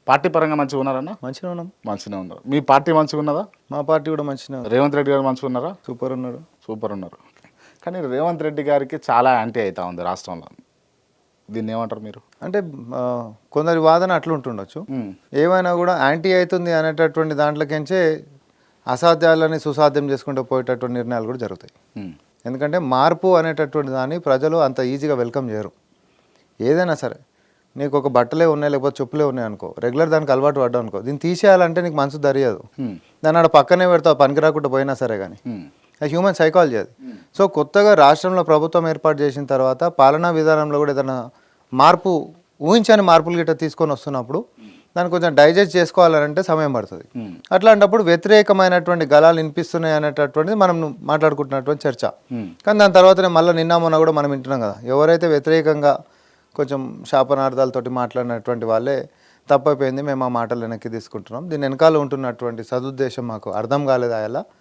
Party పరంగా మంచిగా ఉన్నారన్న? మంచిగా ఉన్నాం. మంచిగా ఉన్నారు. మీ పార్టీ మంచిగా ఉన్నదా? మా పార్టీ కూడా మంచిగా ఉంది. రేవంత్ రెడ్డి గారు మంచిగా ఉన్నారా? సూపర్ ఉన్నారు. సూపర్ ఉన్నారు. కానీ రేవంత్ రెడ్డి గారికి చాలా యాంటీ అవుతా ఉంది రాష్ట్రంలో. దీన్ని ఏమంటారు మీరు? అంటే కొందరి వాదన అట్లా ఉంటుండొచ్చు. ఏమైనా కూడా యాంటీ అవుతుంది అనేటటువంటి దాంట్లోకించే అసాధ్యాలని సుసాధ్యం చేసుకుంటూ పోయేటటువంటి నిర్ణయాలు కూడా జరుగుతాయి. ఎందుకంటే మార్పు అనేటటువంటి దాన్ని ప్రజలు అంత ఈజీగా వెల్కమ్ చేయరు. ఏదైనా సరే నీకు ఒక బట్టలే ఉన్నాయి లేకపోతే చెప్పులే ఉన్నాయి అనుకో, రెగ్యులర్ దానికి అలవాటు పడ్డావు అనుకో, దీన్ని తీసేయాలంటే నీకు మనసు దరియదు. దాన్ని ఆడ పక్కనే పెడతావు పనికి రాకుండా పోయినా సరే. కానీ అది హ్యూమన్ సైకాలజీ అది. సో కొత్తగా రాష్ట్రంలో ప్రభుత్వం ఏర్పాటు చేసిన తర్వాత పాలనా విధానంలో కూడా ఏదైనా మార్పు ఊహించని మార్పులు గిట్ట తీసుకొని వస్తున్నప్పుడు దాన్ని కొంచెం డైజెస్ట్ చేసుకోవాలంటే సమయం పడుతుంది. అట్లాంటప్పుడు వ్యతిరేకమైనటువంటి గలాలు వినిపిస్తున్నాయి అనేటటువంటిది మనం మాట్లాడుకుంటున్నటువంటి చర్చ. కానీ దాని తర్వాతనే మళ్ళీ నిన్న మొన్న కూడా మనం వింటున్నాం కదా, ఎవరైతే వ్యతిరేకంగా కొంచెం శాపనార్థాలతోటి మాట్లాడినటువంటి వాళ్ళే తప్పైపోయింది, మేము ఆ మాటలు వెనక్కి తీసుకుంటున్నాం, దీని వెనకాల ఉంటున్నటువంటి సదుద్దేశం మాకు అర్థం కాలేదు అలా